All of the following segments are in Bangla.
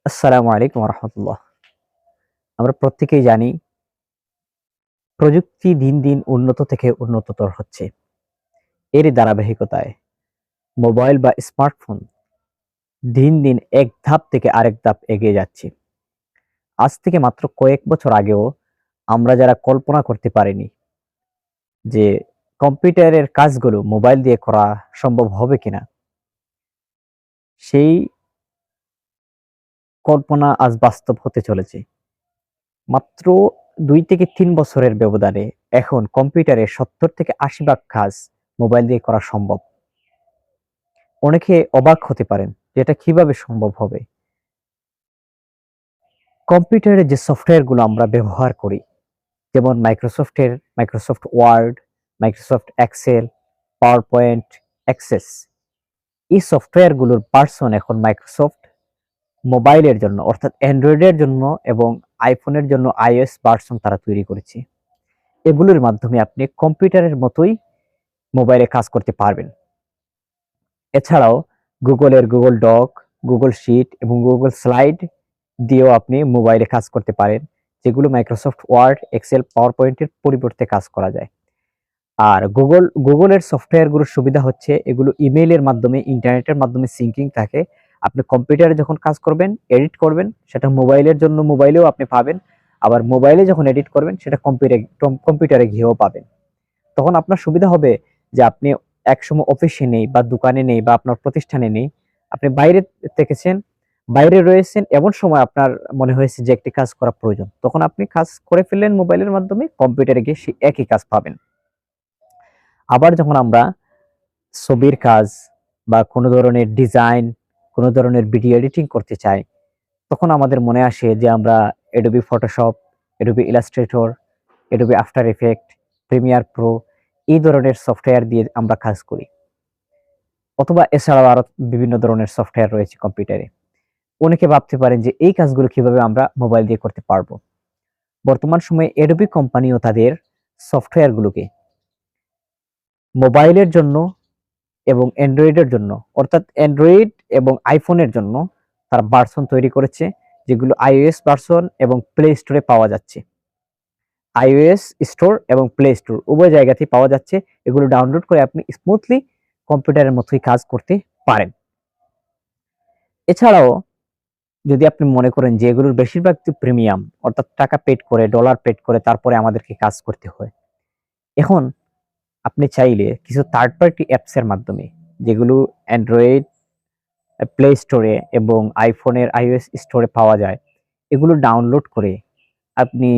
আসসালামু আলাইকুম রহমতুল্লাহ। আমরা প্রত্যেকেই জানি প্রযুক্তি দিন দিন উন্নত থেকে উন্নততর হচ্ছে। এরই ধারাবাহিকতায় মোবাইল বা স্মার্টফোন দিন দিন এক ধাপ থেকে আরেক ধাপ এগিয়ে যাচ্ছে। আজ থেকে মাত্র কয়েক বছর আগেও আমরা যারা কল্পনা করতে পারিনি যে কম্পিউটারের কাজগুলো মোবাইল দিয়ে করা সম্ভব হবে কিনা, সেই কল্পনা আজ বাস্তব হতে চলেছে। মাত্র 2 থেকে 3 বছরের ব্যবধানে এখন কম্পিউটারে 70 থেকে 80 ভাগ কাজ মোবাইল দিয়ে করা সম্ভব। অনেকে অবাক হতে পারেন যে এটা কিভাবে সম্ভব হবে। কম্পিউটারে যে সফটওয়্যারগুলো আমরা ব্যবহার করি, যেমন Microsoft Word, Microsoft Excel, PowerPoint, access, এই সফটওয়্যারগুলোর ভার্সন এখন মাইক্রোসফট মোবাইলের জন্য অর্থাৎ অ্যান্ড্রয়েডের জন্য এবং আইফোনের জন্য iOS ভার্সন তারা তৈরি করেছে। এগুলোর মাধ্যমে আপনি কম্পিউটারের মতোই মোবাইলে কাজ করতে পারবেন। এছাড়াও গুগল ডক, গুগল শিট এবং গুগল স্লাইড দিয়েও আপনি মোবাইলে কাজ করতে পারেন, যেগুলো মাইক্রোসফট ওয়ার্ড, এক্সেল, পাওয়ার পয়েন্টের পরিবর্তে কাজ করা যায়। আর গুগলের সফটওয়্যারগুলোর সুবিধা হচ্ছে এগুলো ইমেইলের মাধ্যমে, ইন্টারনেটের মাধ্যমে সিঙ্কিং থাকে। আপনি কম্পিউটারে যখন কাজ করবেন, এডিট করবেন, সেটা মোবাইলের জন্য মোবাইলেও আপনি পাবেন। আবার মোবাইলে যখন এডিট করবেন সেটা কম্পিউটারে গিয়েও পাবেন। তখন আপনার সুবিধা হবে যে আপনি একসময় অফিসে নেই বা দোকানে নেই বা আপনার প্রতিষ্ঠানে নেই, আপনি বাইরে থেকেছেন, বাইরে রয়েছেন, এমন সময় আপনার মনে হয়েছে যে একটি কাজ করা প্রয়োজন, তখন আপনি কাজ করে ফেললেন মোবাইলের মাধ্যমে, কম্পিউটারে গিয়ে সেই একই কাজ পাবেন। আবার যখন আমরা ছবির কাজ বা কোনো ধরনের ডিজাইন, কোনো ধরনের ভিডিও এডিটিং করতে চাই, তখন আমাদের মনে আসে যে আমরা Adobe Photoshop, Adobe Illustrator, Adobe after effect, Premiere Pro, এই ধরনের সফটওয়্যার দিয়ে আমরা কাজ করি। অথবা এছাড়াও আরো বিভিন্ন ধরনের সফটওয়্যার রয়েছে কম্পিউটারে। অনেকে ভাবতে পারেন যে এই কাজগুলো কিভাবে আমরা মোবাইল দিয়ে করতে পারবো। বর্তমান সময়ে অ্যাডোবি কোম্পানিও তাদের সফটওয়্যারগুলোকে মোবাইলের জন্য এবং অ্যান্ড্রয়েডের জন্য, অর্থাৎ অ্যান্ড্রয়েড এবং আইফোনের জন্য তারা ভার্সন তৈরি করেছে, যেগুলো iOS ভার্সন এবং প্লে স্টোরে পাওয়া যাচ্ছে। iOS স্টোর এবং প্লে স্টোর উভয় জায়গাতেই পাওয়া যাচ্ছে। এগুলো ডাউনলোড করে আপনি স্মুথলি কম্পিউটারের মতোই কাজ করতে পারেন। এছাড়াও যদি আপনি মনে করেন যে এগুলোর বেশিরভাগ প্রিমিয়াম, অর্থাৎ টাকা পেড করে, ডলার পেড করে তারপরে আমাদেরকে কাজ করতে হয়, এখন আপনি চাইলে কিছু থার্ড পার্টি অ্যাপস এর মাধ্যমে, যেগুলো অ্যান্ড্রয়েড প্লে স্টোরে এবং আইফোনের iOS স্টোরে পাওয়া যায়, এগুলো ডাউনলোড করে আপনি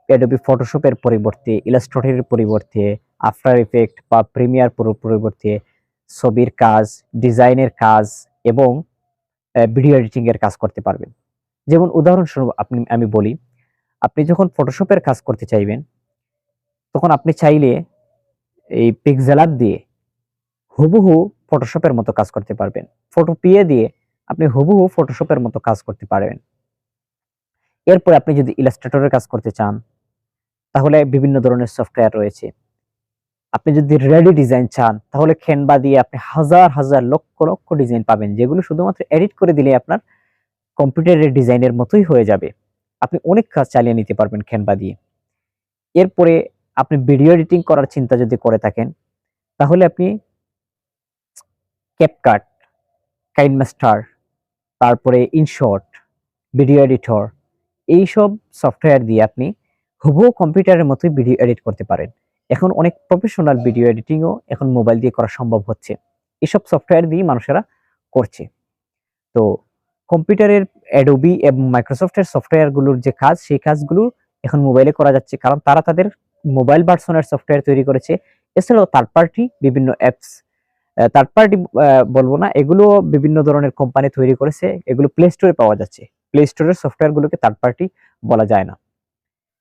অ্যাডোবি ফটোশপের পরিবর্তে, ইলাস্ট্রেটরের পরিবর্তে, আফটার ইফেক্ট বা প্রিমিয়ার প্রোর পরিবর্তে ছবির কাজ, ডিজাইনের কাজ এবং ভিডিও এডিটিং এর কাজ করতে পারবেন। যেমন উদাহরণস্বরূপ আমি বলি, আপনি যখন ফটোশপের কাজ করতে চাইবেন, তখন আপনি চাইলে এই পিক্সেল আর্ট দিয়ে হুবহু ফটোশপের মতো কাজ করতে পারবেন। ফটোপিএ দিয়ে আপনি হুবহু ফটোশপের মতো কাজ করতে পারবেন। এরপর আপনি যদি ইলাস্ট্রেটরের কাজ করতে চান, তাহলে বিভিন্ন ধরনের সফটওয়্যার রয়েছে। আপনি যদি রেডি ডিজাইন চান, তাহলে ক্যানভা দিয়ে আপনি হাজার হাজার লক্ষ লক্ষ ডিজাইন পাবেন, যেগুলো শুধুমাত্র এডিট করে দিলে আপনার কম্পিউটারের ডিজাইনের মতোই হয়ে যাবে। আপনি অনেক কাজ চালিয়ে নিতে পারবেন ক্যানভা দিয়ে। এরপরে আপনি ভিডিও এডিটিং করার চিন্তা যদি করে থাকেন, তাহলে আপনি ক্যাপকাট, কাইনমাস্টার, তারপরে ইনশট, ভিডিও এডিটর, এইসব সফটওয়্যার দিয়ে আপনি হুবহু কম্পিউটারের মতোই ভিডিও এডিট করতে পারেন। এখন অনেক প্রফেশনাল ভিডিও এডিটিংও এখন মোবাইল দিয়ে করা সম্ভব হচ্ছে। এসব সফটওয়্যার দিয়ে মানুষেরা করছে। তো কম্পিউটারের অ্যাডোবি এবং মাইক্রোসফটের সফটওয়্যারগুলোর যে কাজ, সেই কাজগুলো এখন মোবাইলে করা যাচ্ছে, কারণ তারা তাদের মোবাইল ভার্সনের সফটওয়্যার তৈরি করেছে। এছাড়াও থার্ড পার্টি বিভিন্ন অ্যাপস, থার্ড পার্টি বলবো না, এগুলো বিভিন্ন ধরনের কোম্পানি তৈরি করেছে, এগুলো প্লে স্টোরে পাওয়া যাচ্ছে। প্লে স্টোরের সফটওয়্যারগুলোকে থার্ড পার্টি বলা যায় না।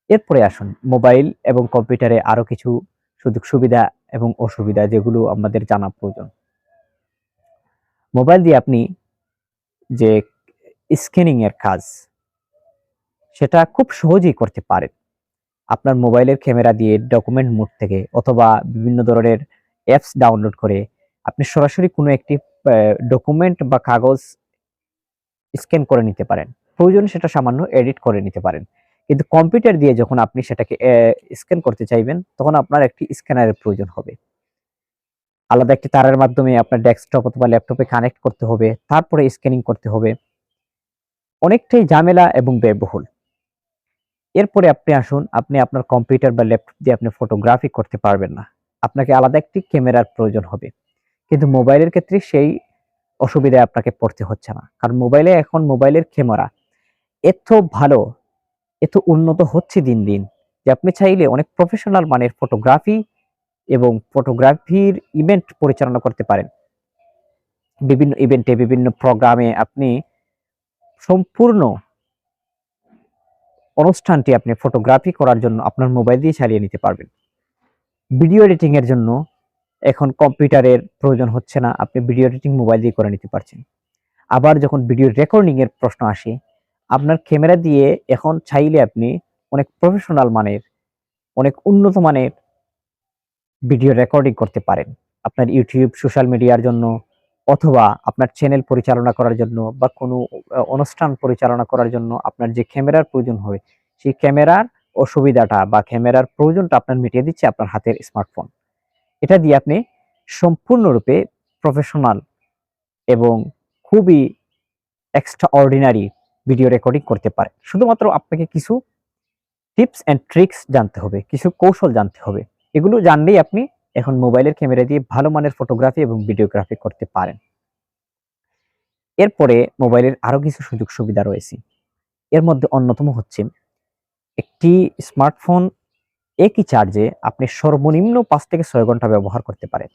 এরপরে আসুন মোবাইল এবং কম্পিউটারে আরো কিছু সুযোগ সুবিধা এবং অসুবিধা যেগুলো আমাদের জানা প্রয়োজন। মোবাইল দিয়ে আপনি যে স্ক্যানিং এর কাজ, সেটা খুব সহজেই করতে পারেন। আপনার মোবাইলের ক্যামেরা দিয়ে ডকুমেন্ট মোড থেকে অথবা বিভিন্ন ধরনের অ্যাপস ডাউনলোড করে আপনি সরাসরি কোনো একটি ডকুমেন্ট বা কাগজ স্ক্যান করে নিতে পারেন, প্রয়োজনে সেটা সামান্য এডিট করে নিতে পারেন। কিন্তু কম্পিউটার দিয়ে যখন আপনি সেটাকে স্ক্যান করতে চাইবেন, তখন আপনার একটি স্ক্যানারের প্রয়োজন হবে। আলাদা একটি তারের মাধ্যমে আপনার ডেস্কটপ অথবা ল্যাপটপে কানেক্ট করতে হবে, তারপরে স্ক্যানিং করতে হবে। অনেকটাই ঝামেলা এবং ব্যয়বহুল। এরপরে আপনি আসুন, আপনি আপনার কম্পিউটার বা ল্যাপটপ দিয়ে আপনি ফটোগ্রাফি করতে পারবেন না। আপনাকে আলাদা একটি ক্যামেরার প্রয়োজন হবে। কিন্তু মোবাইলের ক্ষেত্রে সেই অসুবিধায় আপনাকে পড়তে হচ্ছে না। কারণ মোবাইলের ক্যামেরা এত ভালো, এত উন্নত হচ্ছে দিন, দিন যে আপনি চাইলে অনেক প্রফেশনাল মানের ফটোগ্রাফি এবং ফটোগ্রাফির ইভেন্ট পরিচালনা করতে পারেন। বিভিন্ন ইভেন্টে, বিভিন্ন প্রোগ্রামে আপনি সম্পূর্ণ অনুষ্ঠানটি আপনি ফটোগ্রাফি করার জন্য আপনার মোবাইল দিয়ে চালিয়ে নিতে পারবেন। ভিডিও এডিটিং এর জন্য এখন কম্পিউটারের প্রয়োজন হচ্ছে না, আপনি ভিডিও এডিটিং মোবাইল দিয়ে করে নিতে পারছেন। আবার যখন ভিডিও রেকর্ডিং এর প্রশ্ন আসে, আপনার ক্যামেরা দিয়ে এখন চাইলে আপনি অনেক প্রফেশনাল মানের, অনেক উন্নত মানের ভিডিও রেকর্ডিং করতে পারেন। আপনার ইউটিউব সোশ্যাল মিডিয়ার জন্য, অথবা আপনার চ্যানেল পরিচালনা করার জন্য, বা কোনো অনুষ্ঠান পরিচালনা করার জন্য আপনার যে ক্যামেরার প্রয়োজন হবে, সেই ক্যামেরার অসুবিধাটা বা ক্যামেরার প্রয়োজনটা আপনার মিটিয়ে দিচ্ছে আপনার হাতের স্মার্টফোন। এটা দিয়ে আপনি সম্পূর্ণরূপে প্রফেশনাল এবং খুবই এক্সট্রা অর্ডিনারি ভিডিও রেকর্ডিং করতে পারেন। শুধুমাত্র আপনাকে কিছু টিপস এন্ড ট্রিক্স জানতে হবে, কিছু কৌশল জানতে হবে। এগুলো জানলেই আপনি এখন মোবাইলের ক্যামেরা দিয়ে ভালো মানের ফটোগ্রাফি এবং ভিডিওগ্রাফি করতে পারেন। এরপরে মোবাইলের আরো কিছু সুযোগ সুবিধা রয়েছে। এর মধ্যে অন্যতম হচ্ছে, একটি স্মার্টফোন একই চার্জে আপনি সর্বনিম্ন 5 থেকে 6 ঘন্টা ব্যবহার করতে পারেন।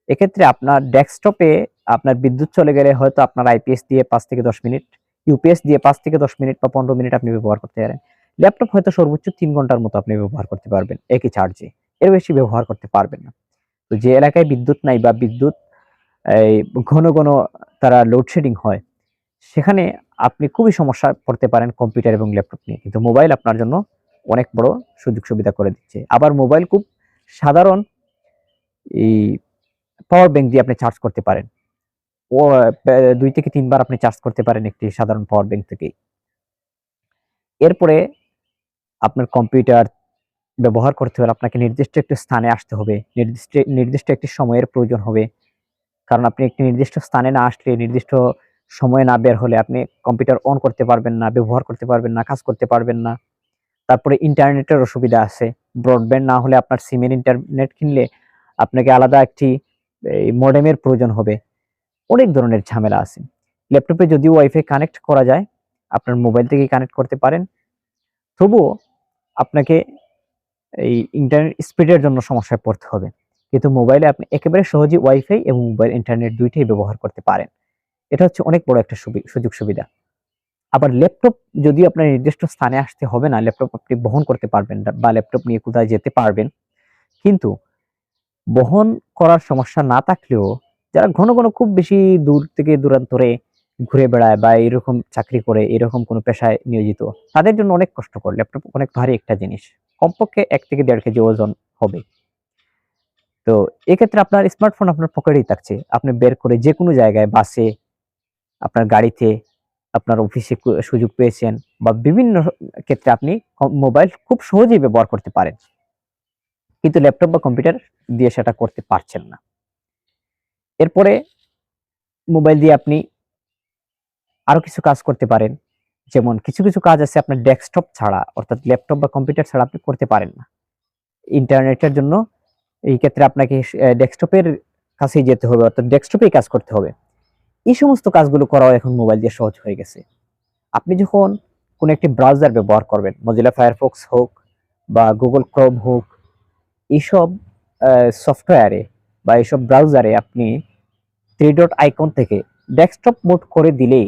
এক্ষেত্রে আপনার ডেস্কটপে আপনার বিদ্যুৎ চলে গেলে হয়তো আপনার আইপিএস দিয়ে 5 থেকে 10 মিনিট, ইউপিএস দিয়ে 5 থেকে 10 মিনিট বা 15 মিনিট আপনি ব্যবহার করতে পারেন। ল্যাপটপ হয়তো সর্বোচ্চ 3 ঘন্টার মতো আপনি ব্যবহার করতে পারবেন একই চার্জে। এর বেশি ব্যবহার করতে পারবেন না। তো যে এলাকায় বিদ্যুৎ নাই বা বিদ্যুৎ এই ঘন, ঘন তারা লোডশেডিং হয়, সেখানে আপনি খুবই সমস্যায় পড়তে পারেন কম্পিউটার এবং ল্যাপটপ নিয়ে। কিন্তু মোবাইল আপনার জন্য অনেক বড় সুযোগ সুবিধা করে দিচ্ছে। আবার মোবাইল খুব সাধারণ এই পাওয়ার ব্যাংক দিয়ে আপনি চার্জ করতে পারেন। ও 2 থেকে 3 বার আপনি চার্জ করতে পারেন একটি সাধারণ পাওয়ার ব্যাংক থেকেই। এরপরে আপনার কম্পিউটার ব্যবহার করতে হলে আপনাকে নির্দিষ্ট একটি স্থানে আসতে হবে, নির্দিষ্ট একটি সময়ের প্রয়োজন হবে। কারণ আপনি একটি নির্দিষ্ট স্থানে না আসলে, নির্দিষ্ট সময়ে না বের হলে আপনি কম্পিউটার অন করতে পারবেন না, ব্যবহার করতে পারবেন না, কাজ করতে পারবেন না। তারপরে ইন্টারনেটের অসুবিধা আছে। ব্রডব্যান্ড না হলে আপনার সিমের ইন্টারনেট কিনলে আপনাকে আলাদা একটি মডেমের প্রয়োজন হবে। অনেক ধরনের ঝামেলা আছে। ল্যাপটপে যদিও ওয়াইফাই কানেক্ট করা যায়, আপনার মোবাইল থেকেই কানেক্ট করতে পারেন। তবুও আপনাকে এই ইন্টারনেট স্পিডের জন্য সমস্যায় পড়তে হবে। কিন্তু মোবাইলে আপনি একেবারে সহজেই ওয়াইফাই এবং মোবাইল ইন্টারনেট দুইটাই ব্যবহার করতে পারেন। এটা হচ্ছে অনেক বড় একটা সুযোগ সুবিধা। আবার ল্যাপটপ যদিও আপনার নির্দিষ্ট স্থানে আসতে হবে না, ল্যাপটপ আপনি বহন করতে পারবেন বা ল্যাপটপ নিয়ে কোথায় যেতে পারবেন। কিন্তু বহন করার সমস্যা না থাকলেও যারা ঘন, ঘন খুব বেশি দূর থেকে দূরান্তরে ঘুরে বেড়ায় বা এরকম চাকরি করে, এরকম কোনো পেশায় নিয়োজিত, তাদের জন্য অনেক কষ্টকর। ল্যাপটপ অনেক ভারী একটা জিনিস। কমপক্ষে 1 থেকে 1.5 কেজি ওজন হবে। তো এক্ষেত্রে আপনার স্মার্টফোন আপনার পকেটেই থাকছে। আপনি বের করে যেকোনো জায়গায়, বাসে, আপনার গাড়িতে, আপনার অফিসে সুযোগ পেয়েছেন, বা বিভিন্ন ক্ষেত্রে আপনি মোবাইল খুব সহজেই ব্যবহার করতে পারেন। কিন্তু ল্যাপটপ বা কম্পিউটার দিয়ে সেটা করতে পারছেন না। এরপরে মোবাইল দিয়ে আপনি আরো কিছু কাজ করতে পারেন। যেমন কিছু, কিছু কাজ আছে আপনার ডেস্কটপ ছাড়া, অর্থাৎ ল্যাপটপ বা কম্পিউটার ছাড়া আপনি করতে পারেন না। ইন্টারনেটের জন্য এই ক্ষেত্রে আপনাকে ডেস্কটপের কাছেই যেতে হবে, অর্থাৎ ডেস্কটপেই কাজ করতে হবে। এই সমস্ত কাজগুলো করাও এখন মোবাইল দিয়ে সহজ হয়ে গেছে। আপনি যখন কোন একটি ব্রাউজার ব্যবহার করবেন, মজিলা ফায়ারফক্স হোক বা গুগল ক্রোম হোক, এইসব সফটওয়্যারে বা এইসব ব্রাউজারে আপনি 3 ডট আইকন থেকে ডেস্কটপ মোড করে দিলেই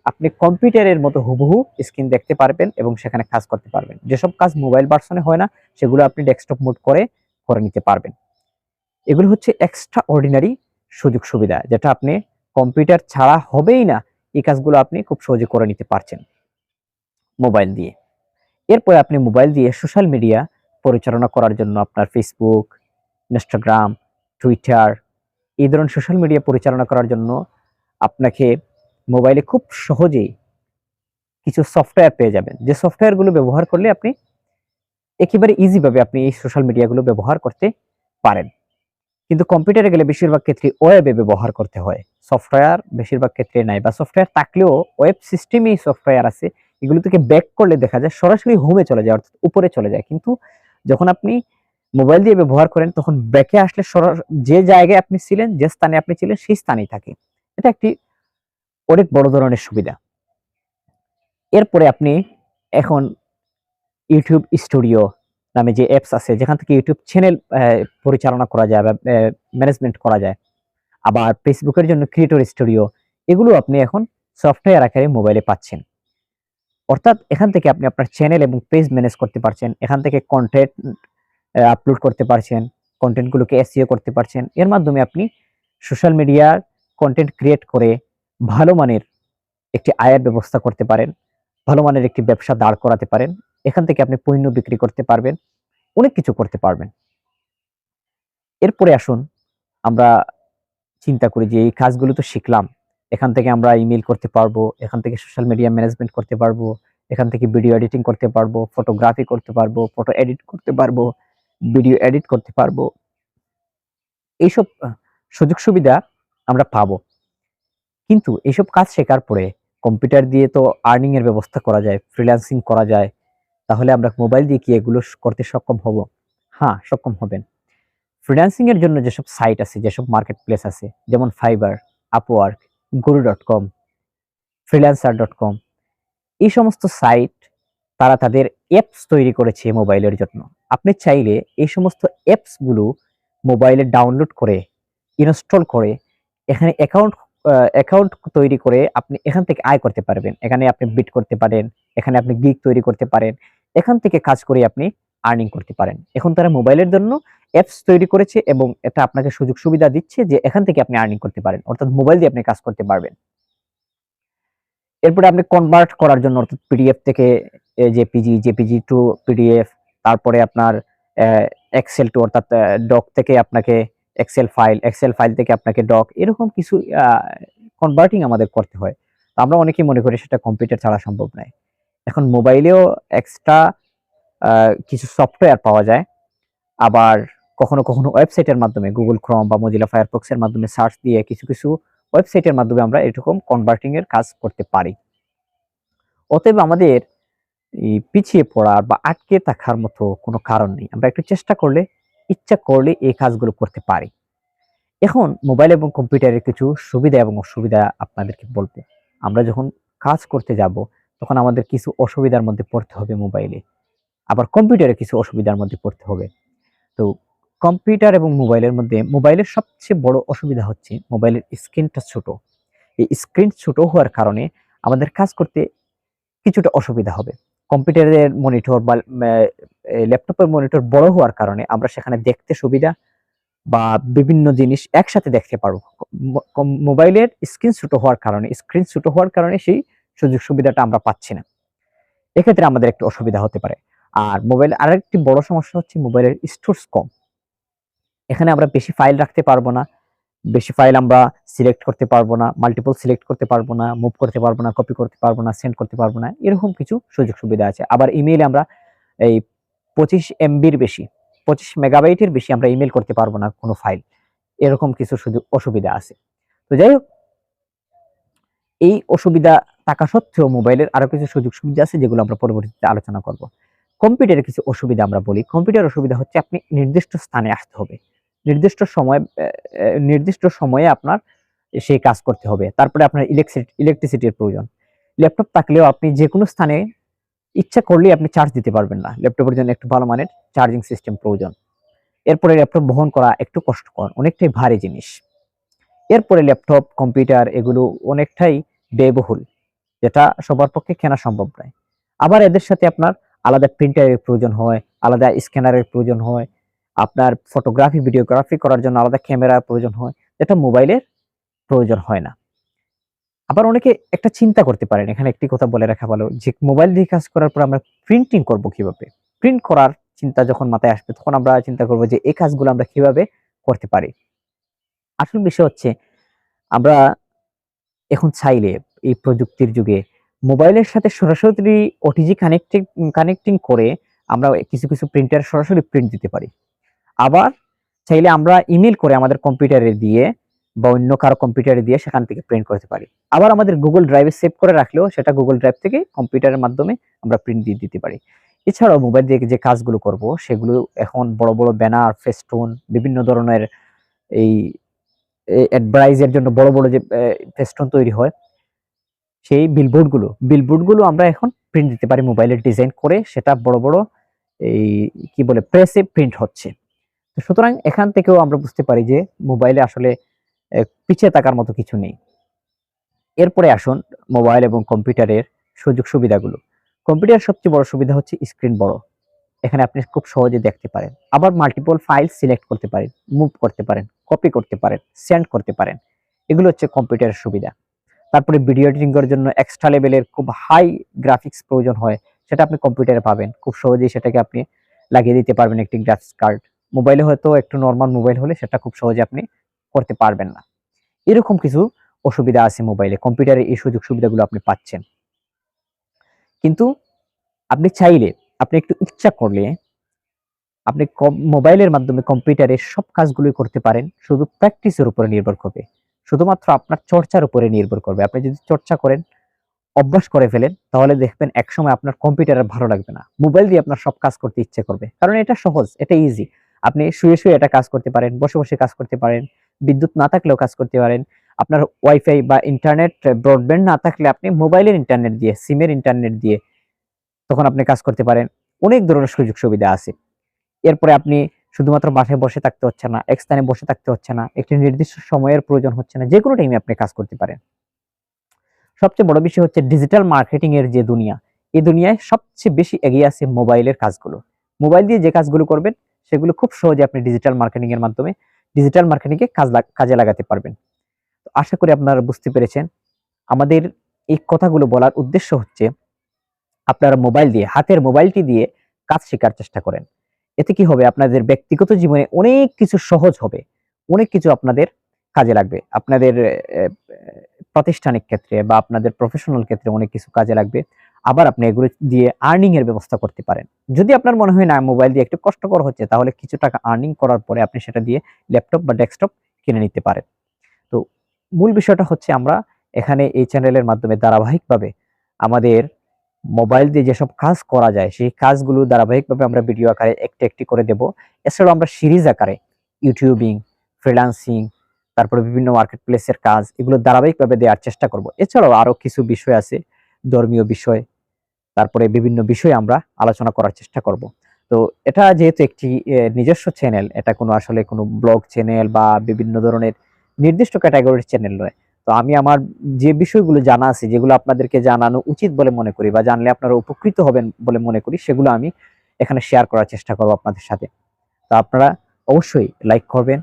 আপনি কম্পিউটারের মতো হুবহু স্ক্রিন দেখতে পারবেন এবং সেখানে কাজ করতে পারবেন। যেসব কাজ মোবাইল ভার্সনে হয় না, সেগুলো আপনি ডেস্কটপ মোড করে করে নিতে পারবেন। এগুলো হচ্ছে এক্সট্রা অর্ডিনারি সুযোগ সুবিধা, যেটা আপনি কম্পিউটার ছাড়া হবেই না। এই কাজগুলো আপনি খুব সহজে করে নিতে পারছেন মোবাইল দিয়ে। এরপরে আপনি মোবাইল দিয়ে সোশ্যাল মিডিয়া পরিচালনা করার জন্য আপনার ফেসবুক, ইনস্টাগ্রাম, টুইটার, এই ধরনের সোশ্যাল মিডিয়া পরিচালনা করার জন্য আপনাকে মোবাইলে খুব সহজেই কিছু সফটওয়্যার পেয়ে যাবেন, যে সফটওয়্যারগুলো ব্যবহার করলে আপনি একেবারে ইজি ভাবে আপনি এই সোশ্যাল মিডিয়াগুলো ব্যবহার করতে পারেন। কিন্তু কম্পিউটারে গেলে বেশিরভাগ ক্ষেত্রে ওয়েবে ব্যবহার করতে হয়, সফটওয়্যার বেশিরভাগ ক্ষেত্রে নাই, বা সফটওয়্যার থাকলেও ওয়েব সিস্টেমেই সফটওয়্যার আছে, এগুলো থেকে ব্যাক করলে দেখা যায় সরাসরি হোমে চলে যায়, অর্থাৎ উপরে চলে যায়। কিন্তু যখন আপনি মোবাইল দিয়ে ব্যবহার করেন তখন ব্যাকে আসলে যে জায়গায় আপনি ছিলেন, যে স্থানে আপনি ছিলেন সেই স্থানেই থাকে। এটা একটি অনেক বড় ধরনের সুবিধা। এরপরে আপনি এখন ইউটিউব স্টুডিও নামে যে অ্যাপস আছে, যেখান থেকে ইউটিউব চ্যানেল পরিচালনা করা যায় বা ম্যানেজমেন্ট করা যায়, আবার ফেসবুকের জন্য ক্রিয়েটর স্টুডিও, এগুলো আপনি এখন সফটওয়্যার আকারে মোবাইলে পাচ্ছেন। অর্থাৎ এখান থেকে আপনি আপনার চ্যানেল এবং পেজ ম্যানেজ করতে পারছেন, এখান থেকে কন্টেন্ট আপলোড করতে পারছেন, কন্টেন্টগুলোকে এসইও করতে পারছেন। এর মাধ্যমে আপনি সোশ্যাল মিডিয়ার কন্টেন্ট ক্রিয়েট করে ভালো মানের একটি আয়ের ব্যবস্থা করতে পারেন, ভালো মানের একটি ব্যবসা দাঁড় করাতে পারেন। এখান থেকে আপনি পণ্য বিক্রি করতে পারবেন, অনেক কিছু করতে পারবেন। এরপরে আসুন আমরা চিন্তা করি যে এই কাজগুলো তো শিখলাম, এখান থেকে আমরা ইমেল করতে পারবো, এখান থেকে সোশ্যাল মিডিয়া ম্যানেজমেন্ট করতে পারবো, এখান থেকে ভিডিও এডিটিং করতে পারবো, ফটোগ্রাফি করতে পারবো, ফটো এডিট করতে পারবো, ভিডিও এডিট করতে পারবো। এইসব সুযোগ সুবিধা আমরা পাবো। কিন্তু এইসব কাজ শেখার পরে কম্পিউটার দিয়ে তো আর্নিং এর ব্যবস্থা করা যায়, ফ্রিল্যান্সিং করা যায়। তাহলে আমরা মোবাইল দিয়ে কি এগুলো করতে সক্ষম হব? হ্যাঁ, সক্ষম হবেন। ফ্রিল্যান্সিং এর জন্য যেসব সাইট আছে, যেসব মার্কেট প্লেস আছে, যেমন ফাইবার, আপওয়ার্ক, guru.com, freelancer.com, এই সমস্ত সাইট তারা তাদের অ্যাপস তৈরি করেছে মোবাইলের জন্য। আপনি চাইলে এই সমস্ত অ্যাপস গুলো মোবাইলে ডাউনলোড করে, ইনস্টল করে, এখানে অ্যাকাউন্ট তৈরি করে আপনি এখান থেকে আয় করতে পারবেন। এখানে আপনি বিড করতে পারেন, এখানে আপনি গিগ তৈরি করতে পারেন, এখান থেকে কাজ করে আপনি আর্নিং করতে পারেন। এখন তারা মোবাইলের জন্য অ্যাপস তৈরি করেছে এবং এটা আপনাকে সুযোগ সুবিধা দিচ্ছে যে এখান থেকে আপনি আর্নিং করতে পারেন, অর্থাৎ মোবাইল দিয়ে আপনি কাজ করতে পারবেন। এরপরে আপনি কনভার্ট করার জন্য, অর্থাৎ পিডিএফ থেকে জেপিজি, জেপিজি টু পিডিএফ, তারপরে আপনার এক্সেল টু, অর্থাৎ ডক থেকে আপনাকে এক্সেল ফাইল, এক্সেল ফাইল থেকে আপনাকে ডক, এরকম কিছু কনভার্টিং আমাদের করতে হয়। তো আমরা অনেকেই মনে করি সেটা কম্পিউটার ছাড়া সম্ভব নয়। এখন মোবাইলেও এক্সট্রা কিছু সফটওয়্যার পাওয়া যায়, আবার কখনো কখনো ওয়েবসাইটের মাধ্যমে গুগল ক্রোম বা মজিলা ফায়ারফক্স এর মাধ্যমে সার্চ দিয়ে কিছু কিছু ওয়েবসাইটের মাধ্যমে আমরা এরকম কনভার্টিং এর কাজ করতে পারি। অতএব আমাদের এই পিছিয়ে পড়ার বা আটকে থাকার মতো কোনো কারণ নেই। আমরা একটু চেষ্টা করলে, ইচ্ছা করলে এই কাজগুলো করতে পারি। এখন মোবাইল এবং কম্পিউটারের কিছু সুবিধা এবং অসুবিধা আপনাদেরকে বলবো। আমরা যখন কাজ করতে যাব তখন আমাদের কিছু অসুবিধার মধ্যে পড়তে হবে মোবাইলে, আবার কম্পিউটারে কিছু অসুবিধার মধ্যে পড়তে হবে। তো কম্পিউটার এবং মোবাইলের মধ্যে মোবাইলের সবচেয়ে বড় অসুবিধা হচ্ছে মোবাইলের স্ক্রিনটা ছোট। এই স্ক্রিন ছোট হওয়ার কারণে আমাদের কাজ করতে কিছুটা অসুবিধা হবে। কম্পিউটারের মনিটর বা ল্যাপটপের মনিটর বড় হওয়ার কারণে আমরা সেখানে দেখতে সুবিধা বা বিভিন্ন জিনিস একসাথে দেখতে পারবো। মোবাইলের স্ক্রিন ছোট হওয়ার কারণে সেই সুযোগ সুবিধাটা আমরা পাচ্ছি না। এক্ষেত্রে আমাদের একটু অসুবিধা হতে পারে। আর মোবাইল আরেকটি বড় সমস্যা হচ্ছে মোবাইলের স্টোরেজ কম। এখানে আমরা বেশি ফাইল রাখতে পারবো না, বেশি ফাইল আমরা সিলেক্ট করতে পারবো না, মাল্টিপল সিলেক্ট করতে পারবো না, মুভ করতে পারবো না, কপি করতে পারবো না, সেন্ড করতে পারবো না, এরকম কিছু সুযোগ সুবিধা আছে। আবার ইমেইলে আমরা এই 25 এমবির বেশি, 25 মেগাবাইটের বেশি আমরা ইমেল করতে পারবো না কোনো ফাইল, এরকম কিছু সুযোগ অসুবিধা আছে। তো যাই হোক, এই অসুবিধা থাকা সত্ত্বেও মোবাইলের আরো কিছু সুযোগ সুবিধা আছে যেগুলো আমরা পরবর্তীতে আলোচনা করব। কম্পিউটারের কিছু অসুবিধা আমরা বলি। কম্পিউটার অসুবিধা হচ্ছে আপনি নির্দিষ্ট স্থানে আসতে হবে, নির্দিষ্ট সময়ে আপনার সেই কাজ করতে হবে। তারপরে আপনার ইলেকট্রিসিটির প্রয়োজন। ল্যাপটপ থাকলেও আপনি যে কোনো স্থানে ইচ্ছা করলেই আপনি চার্জ দিতে পারবেন না, ল্যাপটপের জন্য একটু ভালো মানের চার্জিং সিস্টেম প্রয়োজন। এরপরে ল্যাপটপ বহন করা একটু কষ্টকর, অনেকটাই ভারী জিনিস। এরপরে ল্যাপটপ, কম্পিউটার এগুলো অনেকটাই ব্যয়বহুল, যেটা সবার পক্ষে কেনা সম্ভব নয়। আবার এদের সাথে আপনার আলাদা প্রিন্টারের প্রয়োজন হয়, আলাদা স্ক্যানারের প্রয়োজন হয়, আপনার ফটোগ্রাফি, ভিডিওগ্রাফি করার জন্য আলাদা ক্যামেরার প্রয়োজন হয়, যেটা মোবাইলের প্রয়োজন হয় না। আবার অনেকে একটা চিন্তা করতে পারেন, এখানে একটি কথা বলে রাখা ভালো, যে মোবাইল দিয়ে কাজ করার পর আমরা প্রিন্টিং করব কিভাবে? প্রিন্ট করার চিন্তা যখন মাথায় আসবে তখন আমরা চিন্তা করব যে এই কাজগুলো আমরা কিভাবে করতে পারি। আসল বিষয় হচ্ছে আমরা এখন চাইলে এই প্রযুক্তির যুগে মোবাইলের সাথে সরাসরি ওটিজি কানেক্টিং করে আমরা কিছু কিছু প্রিন্টার সরাসরি প্রিন্ট দিতে পারি। আবার চাইলে আমরা ইমেল করে আমাদের কম্পিউটারে দিয়ে বা অন্য কারো কম্পিউটারে দিয়ে সেখান থেকে প্রিন্ট করতে পারি। আবার আমাদের গুগল ড্রাইভে সেভ করে রাখলেও সেটা গুগল ড্রাইভ থেকে কম্পিউটারের মাধ্যমে আমরা প্রিন্ট দিয়ে দিতে পারি। এছাড়াও মোবাইল দিয়ে যে কাজগুলো করব সেগুলো এখন বড় বড় ব্যানার, ফেস্টুন, বিভিন্ন ধরনের এই অ্যাডভার্টাইজের জন্য বড় বড় যে ফেস্টুন তৈরি হয়, সেই বিলবোর্ডগুলো আমরা এখন প্রিন্ট দিতে পারি মোবাইলের ডিজাইন করে, সেটা বড় বড় এই কি বলে প্রেসে প্রিন্ট হচ্ছে। তো সুতরাং এখান থেকেও আমরা বুঝতে পারি যে মোবাইলে আসলে পিছিয়ে থাকার মতো কিছু নেই। এরপরে আসুন মোবাইল এবং কম্পিউটারের সুযোগ সুবিধাগুলো। কম্পিউটার সবচেয়ে বড় সুবিধা হচ্ছে স্ক্রিন বড়, এখানে আপনি খুব সহজে দেখতে পারেন। আবার মাল্টিপল ফাইল সিলেক্ট করতে পারেন, মুভ করতে পারেন, কপি করতে পারেন, সেন্ড করতে পারেন। এগুলো হচ্ছে কম্পিউটারের সুবিধা। তারপরে ভিডিও এডিটিং এর জন্য এক্সট্রা লেভেলের খুব হাই গ্রাফিক্স প্রয়োজন হয়, সেটা আপনি কম্পিউটারে পাবেন খুব সহজেই, সেটাকে আপনি লাগিয়ে দিতে পারবেন একটি গ্রাফিক্স কার্ড। মোবাইলে হয়তো একটু নর্মাল মোবাইল হলে সেটা খুব সহজে আপনি করতে পারবেন না। এরকম কিছু অসুবিধা আছে মোবাইলে, কম্পিউটারে এই সুযোগ সুবিধাগুলো আপনি পাচ্ছেন। কিন্তু আপনি চাইলে, আপনি একটু ইচ্ছা করলে আপনি মোবাইলের মাধ্যমে কম্পিউটারের সব কাজগুলোই করতে পারেন, শুধু প্র্যাকটিসের উপরে নির্ভর করবে, শুধুমাত্র আপনার চর্চার উপরে নির্ভর করবে। আপনি যদি চর্চা করেন, অভ্যাস করে ফেলেন, তাহলে দেখবেন একসময় আপনার কম্পিউটার ভালো লাগবে না, মোবাইল দিয়ে আপনার সব কাজ করতে ইচ্ছে করবে। কারণ এটা সহজ, এটা ইজি। আপনি শুয়ে শুয়ে এটা কাজ করতে পারেন, বসে বসে কাজ করতে পারেন, বিদ্যুৎ না থাকলেও কাজ করতে পারেন। আপনার ওয়াইফাই বা ইন্টারনেট ব্রডব্যান্ড না থাকলে আপনি মোবাইলের ইন্টারনেট দিয়ে, সিমের ইন্টারনেট দিয়ে তখন আপনি কাজ করতে পারেন। অনেক ধরনের সুযোগ সুবিধা আছে। এরপরে আপনি শুধুমাত্র বাসায় বসে থাকতে হচ্ছে না, এক স্থানে বসে থাকতে হচ্ছে না, একটি নির্দিষ্ট সময়ের প্রয়োজন হচ্ছে না, যে কোনো টাইমে আপনি কাজ করতে পারেন। সবচেয়ে বড় বিষয় হচ্ছে ডিজিটাল মার্কেটিং এর যে দুনিয়া, এই দুনিয়ায় সবচেয়ে বেশি এগিয়ে আছে মোবাইলের কাজগুলো। মোবাইল দিয়ে যে কাজগুলো করবেন সেগুলো খুব সহজে আপনি ডিজিটাল মার্কেটিং এর মাধ্যমে ডিজিটাল মার্কেটিং এ কাজে লাগাতে পারবেন। তো আশা করি আপনারা বুঝতে পেরেছেন। আমাদের এই কথাগুলো বলার উদ্দেশ্য হচ্ছে আপনারা মোবাইল দিয়ে, হাতের মোবাইলটি দিয়ে কাজ শেখার চেষ্টা করেন। এতে কি হবে, আপনাদের ব্যক্তিগত জীবনে অনেক কিছু সহজ হবে, অনেক কিছু আপনাদের কাজে লাগবে। আপনাদের প্রাতিষ্ঠানিক ক্ষেত্রে বা আপনাদের প্রফেশনাল ক্ষেত্রে অনেক কিছু কাজে লাগবে। আবার আপনি এগুলো দিয়ে আর্নিং এর ব্যবস্থা করতে পারেন। যদি আপনার মনে হয় না মোবাইল দিয়ে একটু কষ্টকর হচ্ছে, তাহলে কিছু টাকা আর্নিং করার পরে আপনি সেটা দিয়ে ল্যাপটপ বা ডেস্কটপ কিনে নিতে পারেন। তো মূল বিষয়টা হচ্ছে আমরা এখানে এই চ্যানেলের মাধ্যমে ধারাবাহিকভাবে আমাদের মোবাইল দিয়ে যেসব কাজ করা যায় সেই কাজগুলো ধারাবাহিকভাবে আমরা ভিডিও আকারে একটি একটি করে দেব। এছাড়াও আমরা সিরিজ আকারে ইউটিউবিং, ফ্রিল্যান্সিং, তারপরে বিভিন্ন মার্কেট প্লেসের কাজ, এগুলো ধারাবাহিকভাবে দেওয়ার চেষ্টা করব। এছাড়াও আরো কিছু বিষয় আছে, ধর্মীয় বিষয়, তারপরে বিভিন্ন বিষয়ে আমরা আলোচনা করার চেষ্টা করব। তো এটা যেহেতু একটি নিজস্ব চ্যানেল, এটা কোনো আসলে কোনো ব্লগ চ্যানেল বা বিভিন্ন ধরনের নির্দিষ্ট ক্যাটাগরির চ্যানেল নয়। তো আমি আমার যে বিষয়গুলো জানা আছে, যেগুলো আপনাদেরকে জানানো উচিত বলে মনে করি বা জানলে আপনারা উপকৃত হবেন বলে মনে করি, সেগুলো আমি এখানে শেয়ার করার চেষ্টা করব আপনাদের সাথে। তো আপনারা অবশ্যই লাইক করবেন,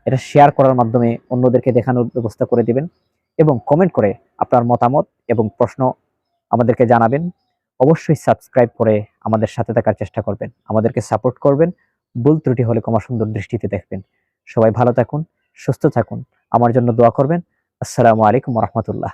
এটা শেয়ার করার মাধ্যমে অন্যদেরকে দেখানোর ব্যবস্থা করে দিবেন, এবং কমেন্ট করে আপনার মতামত এবং প্রশ্ন আমাদেরকে জানাবেন। অবশ্যই সাবস্ক্রাইব করে আমাদের সাথে থাকার চেষ্টা করবেন, আমাদেরকে সাপোর্ট করবেন, ভুল ত্রুটি হলে ক্ষমা সুন্দর দৃষ্টিতে দেখবেন। সবাই ভালো থাকুন, সুস্থ থাকুন, আমার জন্য দোয়া করবেন। আসসালামু আলাইকুম ওয়া রাহমাতুল্লাহ।